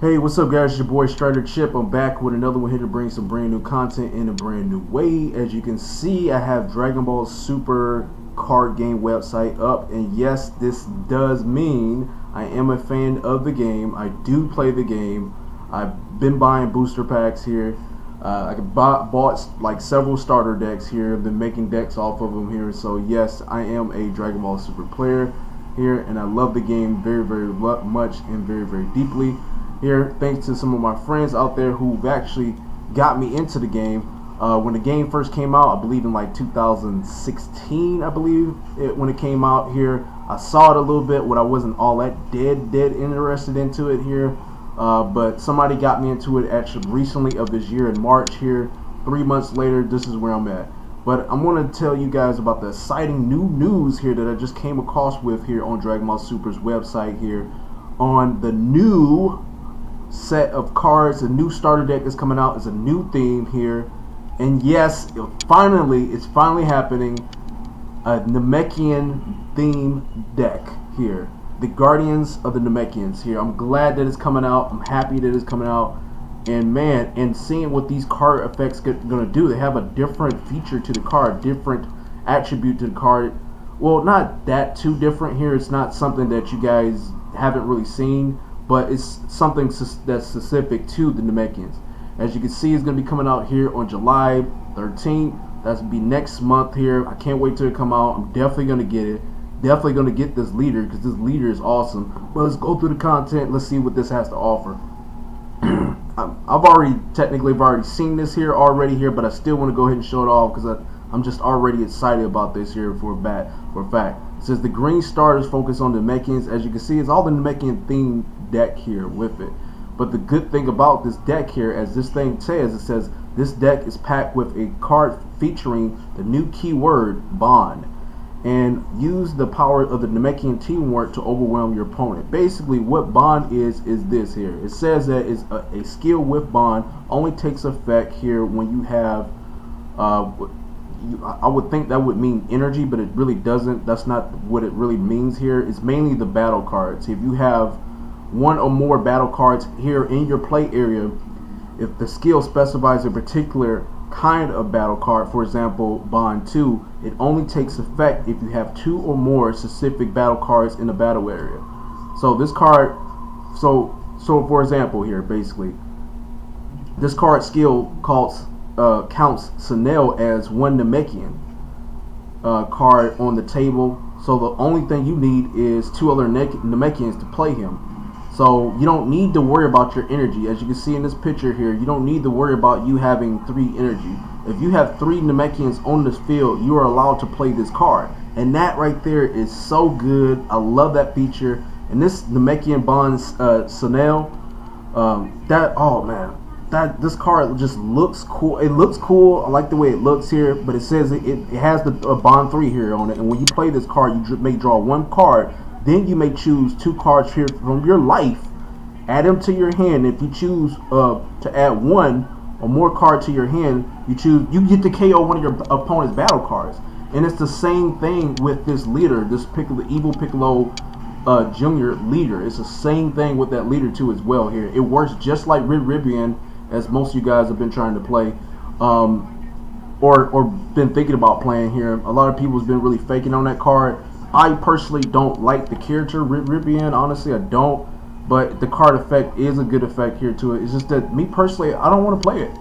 Hey, what's up, guys? It's your boy Strider Chip. I'm back with another one here to bring some brand new content in a brand new way. As you can see, I have Dragon Ball Super card game website up, and yes, this does mean I am a fan of the game. I do play the game. I've been buying booster packs here. I bought like several starter decks here. I've been making decks off of them here. So yes, I am a Dragon Ball Super player here, and I love the game very, very much and very, very deeply. Here, thanks to some of my friends out there who've actually got me into the game. When the game first came out, I believe in like 2016, I believe when it came out here. I saw it a little bit, but I wasn't all that dead interested into it here. But somebody got me into it actually recently of this year in March here. 3 months later, this is where I'm at. But I'm going to tell you guys about the exciting new news here that I just came across with here on Dragon Ball Super's website here on the new set of cards. A new starter deck is coming out. It's a new theme here, and yes, it's finally happening. A Namekian theme deck here, the Guardians of the Namekians here. I'm glad that it's coming out. I'm happy that it's coming out, and man, and seeing what these card effects gonna do. They have a different feature to the card, different attribute to the card. Well, not that too different here. It's not something that you guys haven't really seen, but it's something that's specific to the Namekians. As you can see, it's going to be coming out here on July 13th. That's going to be next month here. I can't wait till it come out. I'm definitely going to get it. Definitely going to get this leader because this leader is awesome. But let's go through the content. Let's see what this has to offer. I've already seen this here but I still want to go ahead and show it off because I'm just already excited about this here for a fact. It says the green starters focus on the Namekians. As you can see, it's all the Namekian themed deck here with it. But the good thing about this deck here, as this thing says, it says this deck is packed with a card featuring the new keyword bond, and use the power of the Namekian teamwork to overwhelm your opponent. Basically, what bond is this here. It says that it's a skill with bond only takes effect here when you have I would think that would mean energy, but it really doesn't. That's not what it really means here. It's mainly the battle cards. If you have one or more battle cards here in your play area, if the skill specifies a particular kind of battle card, for example, Bond 2, it only takes effect if you have 2 or more specific battle cards in the battle area. So this card, so for example here, basically, this card skill counts Sunel as one Namekian card on the table. So the only thing you need is 2 other Namekians to play him. So you don't need to worry about your energy. As you can see in this picture here, you don't need to worry about you having 3 energy. If you have 3 Namekians on this field, you are allowed to play this card. And that right there is so good. I love that feature. And this Namekian Bond Sunel, oh man, this card just looks cool. It looks cool. I like the way it looks here, but it says it has the Bond 3 here on it. And when you play this card, you may draw 1 card. Then you may choose 2 cards here from your life, add them to your hand. If you choose to add 1 or more card to your hand, you get to KO one of your opponent's battle cards. And it's the same thing with this leader, this evil Piccolo Jr. leader. It's the same thing with that leader too as well here. It works just like Ribian, as most of you guys have been trying to play, or been thinking about playing here. A lot of people have been really faking on that card. I personally don't like the character Ribian, honestly I don't, but the card effect is a good effect here to it. It's just that me personally, I don't want to play it.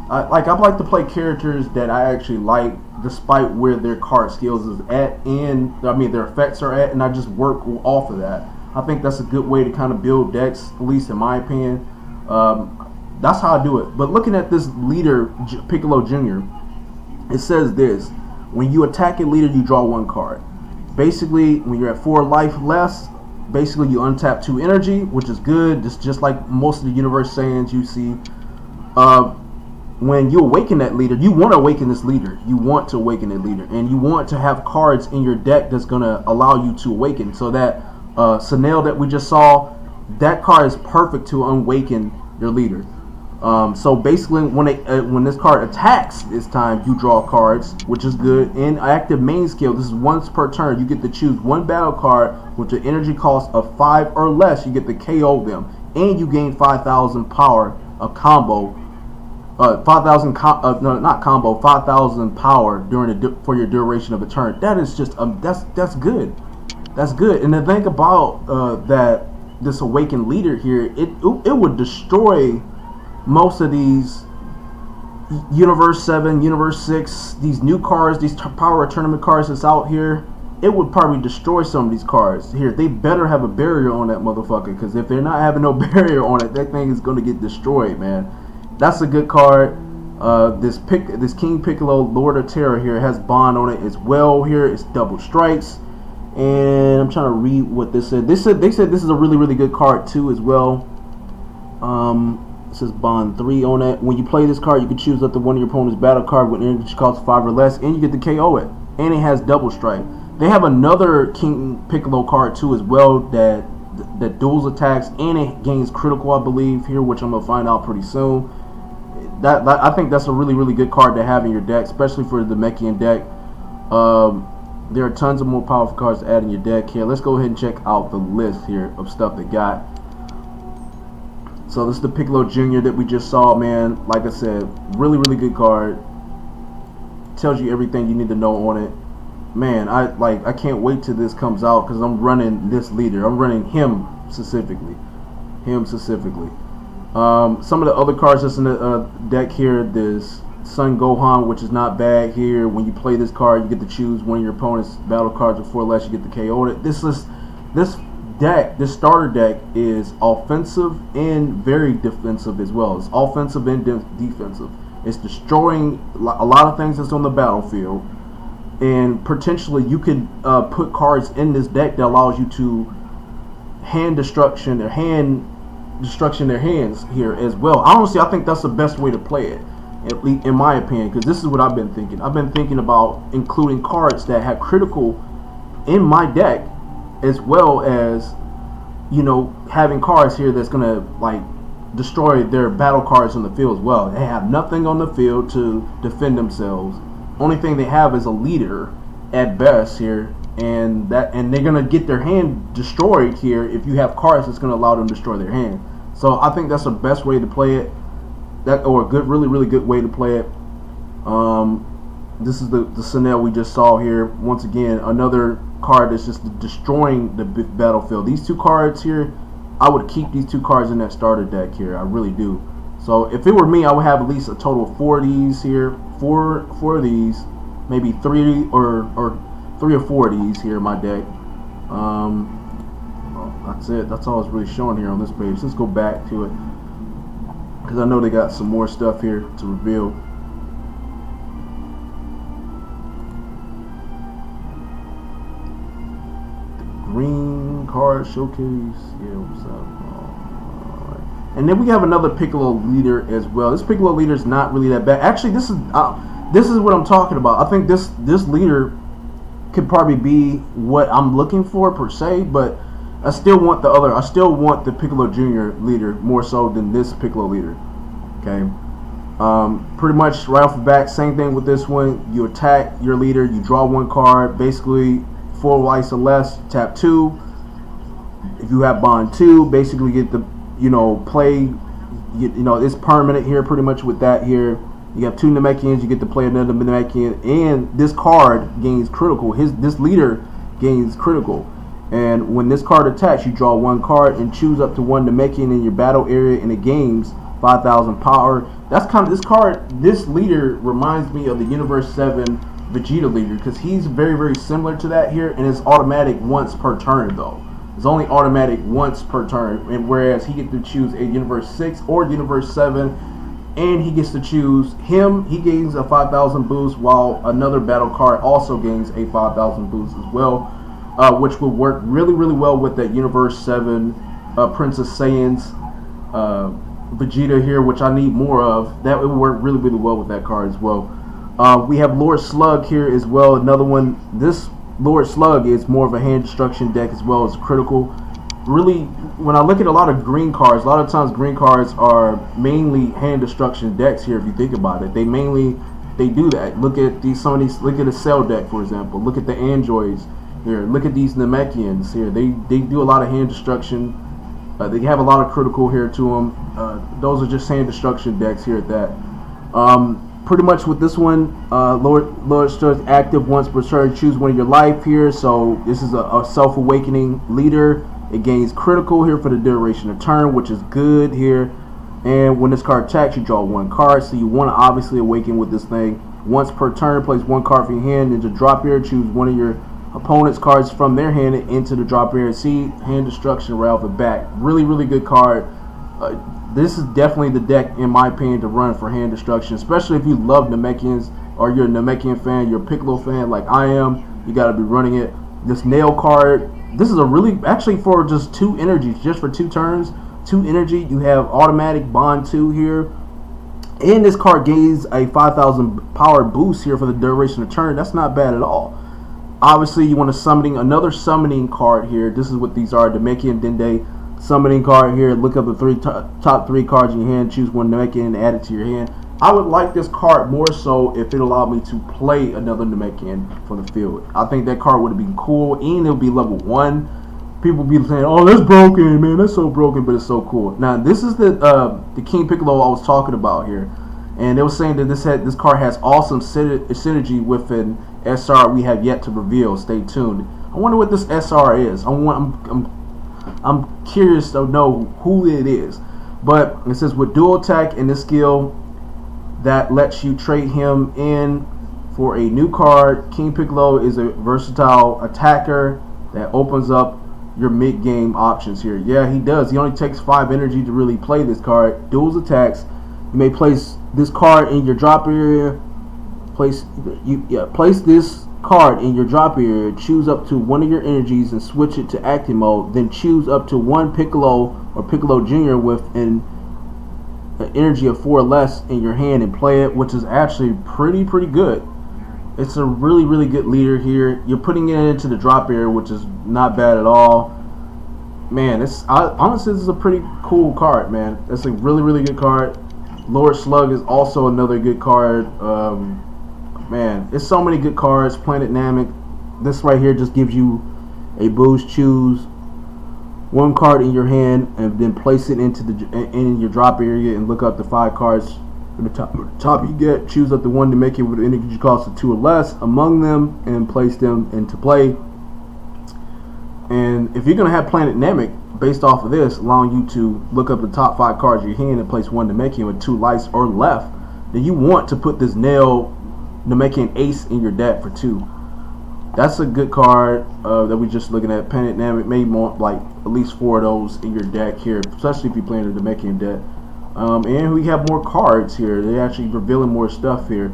I'd like to play characters that I actually like, despite where their card skills is at, and I mean their effects are at, and I just work off of that. I think that's a good way to kind of build decks, at least in my opinion. That's how I do it. But looking at this leader, Piccolo Jr., it says this: when you attack a leader, you draw 1 card. Basically, when you're at 4 life less, basically you untap 2 energy, which is good. Just like most of the universe sayings you see. When you awaken that leader, you want to awaken this leader. You want to awaken that leader, and you want to have cards in your deck that's gonna allow you to awaken. So that Sunel that we just saw, that card is perfect to awaken your leader. So basically, when this card attacks this time, you draw cards, which is good. In active main skill, this is once per turn. You get to choose 1 battle card with the energy cost of 5 or less. You get to KO them. and you gain 5,000 power of combo. 5,000 no, not combo, 5,000 power during for your duration of a turn. That is just that's good. That's good. And the thing about that this awakened leader here, it would destroy most of these Universe 7, Universe 6, these new cards, these power tournament cards that's out here. It would probably destroy some of these cards here. They better have a barrier on that motherfucker, because if they're not having no barrier on it, that thing is going to get destroyed, man. That's a good card. This King Piccolo Lord of Terror here has bond on it as well. Here it's double strikes, and I'm trying to read what this said. They said this is a really good card too as well. It says bond 3 on it. When you play this card, you can choose up to one of your opponent's battle card with energy cost 5 or less, and you get to KO it. And it has double strike. They have another King Piccolo card too as well that duals attacks, and it gains critical, I believe, here, which I'm gonna find out pretty soon. That I think that's a really good card to have in your deck, especially for the Namekian deck. There are tons of more powerful cards to add in your deck here. Let's go ahead and check out the list here of stuff they got. So this is the Piccolo Jr. that we just saw, man. Like I said, really good card. Tells you everything you need to know on it. Man, I can't wait till this comes out, because I'm running this leader. I'm running him specifically. Some of the other cards that's in the deck here, this Son Gohan, which is not bad here. When you play this card, you get to choose one of your opponent's battle cards with 4 or less. You get to KO it. This starter deck is offensive and very defensive as well. It's offensive and defensive. It's destroying a lot of things that's on the battlefield, and potentially you could put cards in this deck that allows you to hand destruction their hands here as well. Honestly, I think that's the best way to play it, at least in my opinion, because this is what I've been thinking. I've been thinking about including cards that have critical in my deck, as well as, you know, having cards here that's gonna like destroy their battle cards on the field as well. They have nothing on the field to defend themselves. Only thing they have is a leader at best here, and they're gonna get their hand destroyed here if you have cards that's gonna allow them to destroy their hand. So I think that's the best way to play it. Or a good, really good way to play it. This is the Sinel we just saw here. Once again, another card that's just destroying the battlefield. These two cards here, I would keep these two cards in that starter deck here. I really do. So if it were me, I would have at least a total of 4 of these here. Four of these, maybe 3 or 3 or 4 of these here in my deck. Well, that's it. That's all it's really showing here on this page. Let's go back to it, because I know they got some more stuff here to reveal. Green card showcase. Yeah, what's up? Alright. And then we have another Piccolo leader as well. This Piccolo leader is not really that bad. Actually, this is what I'm talking about. I think this leader could probably be what I'm looking for per se, but I still want the Piccolo Jr. leader more so than this Piccolo leader. Okay. Pretty much right off the bat, same thing with this one. You attack your leader, you draw 1 card, basically 4 lives or less, tap 2. If you have bond 2, basically get the, play, it's permanent here pretty much with that here. You have 2 Namekians, you get to play another Namekian, and this card gains critical. This leader gains critical. And when this card attacks, you draw 1 card and choose up to 1 Namekian in your battle area, and it gains 5,000 power. That's kind of this leader reminds me of the Universe 7 Vegeta leader, because he's very similar to that here, and it's automatic once per turn though. It's only automatic once per turn, and whereas he gets to choose a Universe 6 or Universe 7, and he gets to choose him. He gains a 5,000 boost, while another battle card also gains a 5,000 boost as well, which will work really well with that Universe 7 Princess Saiyan's Vegeta here, which I need more of. That would work really well with that card as well. We have Lord Slug here as well, another one. This Lord Slug is more of a hand destruction deck as well as critical. Really, when I look at a lot of green cards, a lot of times green cards are mainly hand destruction decks here if you think about it. They do that. Look at look at the Cell deck, for example. Look at the androids here. Look at these Namekians here. They do a lot of hand destruction They have a lot of critical here to them. Those are just hand destruction decks here at that. Pretty much with this one, Lord starts active once per turn. Choose one of your life here. So this is a self-awakening leader. It gains critical here for the duration of turn, which is good here. And when this card attacks, you draw one card. So you want to obviously awaken with this thing. Once per turn, place one card from your hand into drop area. Choose one of your opponent's cards from their hand into the drop area. See, hand destruction right off the bat. Really, really good card. This is definitely the deck, in my opinion, to run for hand destruction, especially if you love Namekians or you're a Namekian fan, you're a Piccolo fan like I am. You got to be running it. This nail card, this is a really, actually for just 2 energies, just for 2 turns, 2 energy. You have automatic bond 2 here. And this card gains a 5,000 power boost here for the duration of turn. That's not bad at all. Obviously, you want to summoning another summoning card here. This is what these are, Namekian Dende. Summoning card here. Look up the top 3 cards in your hand. Choose one Namekian and add it to your hand. I would like this card more so if it allowed me to play another Namekian from the field. I think that card would have been cool, and it would be level 1. People be saying, "Oh, that's broken, man. That's so broken," but it's so cool. Now, this is the King Piccolo I was talking about here, and they were saying that this card has awesome synergy with an SR we have yet to reveal. Stay tuned. I wonder what this SR is. I'm curious to know who it is. But it says with dual attack and this skill that lets you trade him in for a new card. King Piccolo is a versatile attacker that opens up your mid-game options here. Yeah, he does. He only takes 5 energy to really play this card. Dual attacks. You may place this card in your drop area. Place this card in your drop area, choose up to one of your energies and switch it to active mode, then choose up to one Piccolo or Piccolo Jr. with an energy of 4 or less in your hand and play it, which is actually pretty good. It's a really good leader here. You're putting it into the drop area, which is not bad at all. Man, honestly, this is a pretty cool card, man. That's a really good card. Lord Slug is also another good card. Man, there's so many good cards. Planet Namek. This right here just gives you a boost. Choose one card in your hand and then place it in your drop area and look up the 5 cards from the top you get. Choose up the one to make it with an energy cost of 2 or less among them and place them into play. And if you're gonna have Planet Namek based off of this, allowing you to look up the top 5 cards in your hand and place one to make it with 2 lights or left, then you want to put this nail Namekian Ace in your deck for 2. That's a good card that we're just looking at. Planet Namek, maybe more like at least 4 of those in your deck here, especially if you're playing the Namekian deck. And we have more cards here. They're actually revealing more stuff here.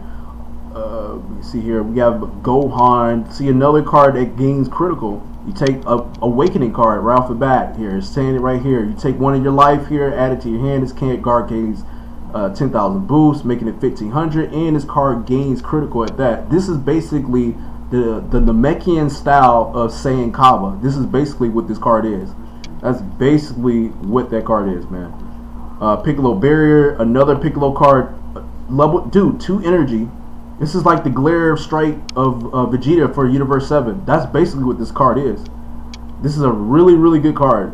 You see here we have Gohan. See another card that gains critical. You take a Awakening card right off the bat here. It's saying it right here. You take one of your life here, add it to your hand. This card gains 10,000 boost, making it 1,500, and this card gains critical at that. This is basically the Namekian style of Saiyan Kaba. This is basically what this card is. That's basically what that card is, man. Piccolo Barrier, another Piccolo card, level, dude, 2 energy. This is like the Glare Strike of Vegeta for Universe 7. That's basically what this card is. This is a really good card.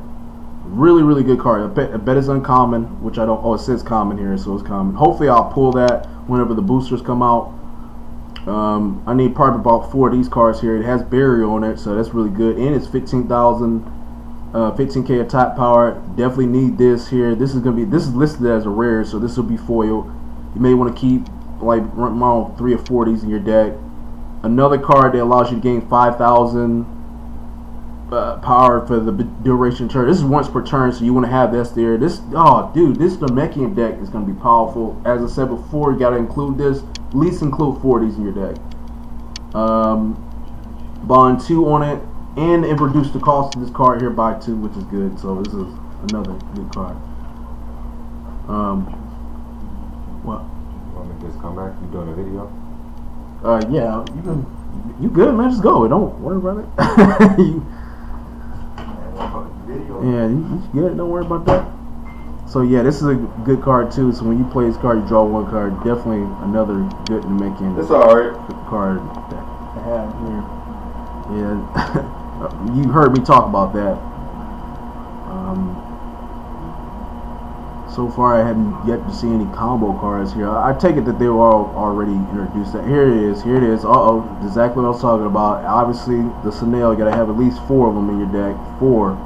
Really good card. I bet it's uncommon, which I don't. Oh, it says common here, so it's common. Hopefully, I'll pull that whenever the boosters come out. I need probably about 4 of these cards here. It has Barrier on it, so that's really good. And it's 15,000, 15k attack power. Definitely need this here. This is listed as a rare, so this will be foil. You may want to keep like around 3 or 4 of these in your deck. Another card that allows you to gain 5,000. Power for the duration turn. This is once per turn, so you want to have this there. This Namekian deck is going to be powerful. As I said before, you got to include this. At least include 4 of these in your deck. Bond 2 on it, and it reduced the cost of this card here by 2, which is good. So this is another good card. What? You want me to just come back? You doing a video? Yeah, you good, man? Just go. Don't worry about it. Yeah, you good. Don't worry about that. So yeah, this is a good card too. So when you play this card, you draw 1 card. Definitely another good Namekian. It's alright. Card that I have here. Yeah, you heard me talk about that. So far, I haven't yet to see any combo cards here. I take it that they were all already introduced. Here it is. Here it is. Exactly what I was talking about. Obviously, the Snail, you gotta have at least 4 of them in your deck. 4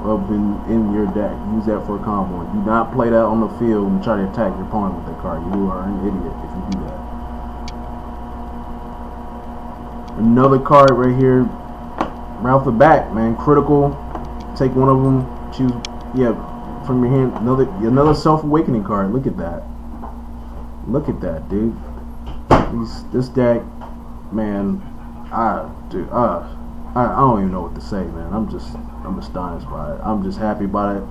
of them in your deck. Use that for a combo. Do not play that on the field and try to attack your opponent with that card. You are an idiot if you do that. Another card right here, right off the bat, man. Critical. Take one of them. Choose, from your hand. Another self-awakening card. Look at that. Look at that, dude. This deck, man. I don't even know what to say, man. I'm astonished by it. I'm just happy about it.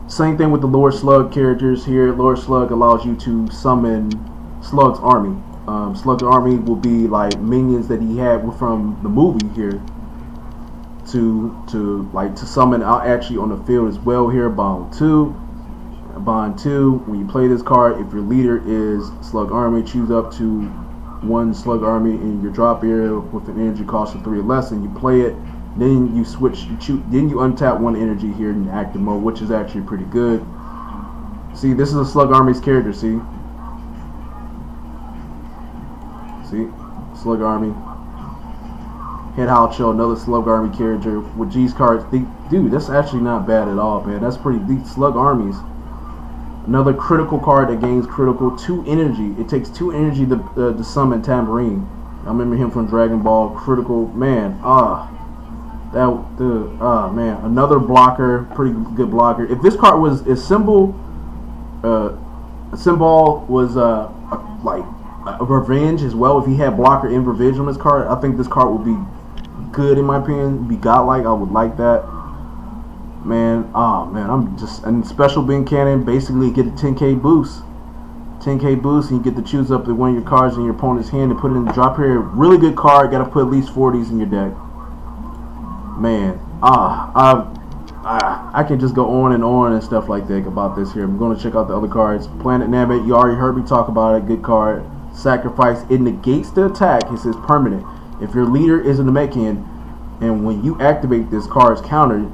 Same thing with the Lord Slug characters here. Lord Slug allows you to summon Slug's army. Slug's army will be like minions that he had from the movie here to summon out actually on the field as well here. Bond 2. When you play this card, if your leader is Slug army, choose up to 1 Slug army in your drop area with an energy cost of 3 or less, and you play it. Then you switch. Then you untap 1 energy here in active mode, which is actually pretty good. See, this is a Slug Army's character. See, Slug Army. Head Howcho, another Slug Army character with G's cards. Dude, that's actually not bad at all, man. That's pretty. These Slug Armies. Another critical card that gains critical 2 energy. It takes 2 energy to summon Tambourine. I remember him from Dragon Ball. Critical, man. Man, another blocker, pretty good blocker. If this card was a symbol was like a revenge as well. If he had blocker and revenge on this card, I think this card would be good in my opinion. Be godlike. I would like that. Man, and special beam cannon. Basically, get a 10k boost. 10k boost, and you get to choose up one of your cards in your opponent's hand and put it in the drop here. Really good card. Got to put at least 40s in your deck. Man, I can just go on and stuff like that about this here. I'm going to check out the other cards. Planet Namek, you already heard me talk about it. Good card. Sacrifice. It negates the attack. It says permanent. If your leader is a Namekian, and when you activate this card's counter,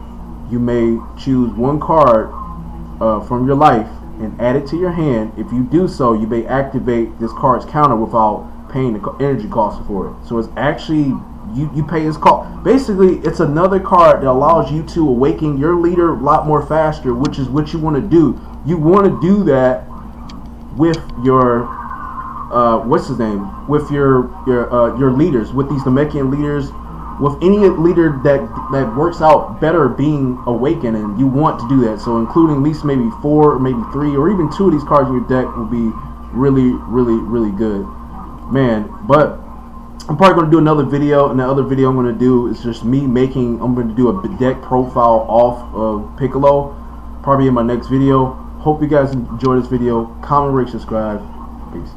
you may choose 1 card from your life and add it to your hand. If you do so, you may activate this card's counter without paying the energy cost for it. So it's actually you pay his cost. Basically, it's another card that allows you to awaken your leader a lot more faster, which is what you want to do. You want to do that with your with your leaders, with these Namekian leaders, with any leader that works out better being awakened, and you want to do that. So including at least maybe 4 or maybe 3 or even 2 of these cards in your deck will be really, really, really good, man. But I'm probably going to do another video, and the other video I'm going to do is just me I'm going to do a deck profile off of Piccolo, probably in my next video. Hope you guys enjoy this video. Comment, rate, subscribe. Peace.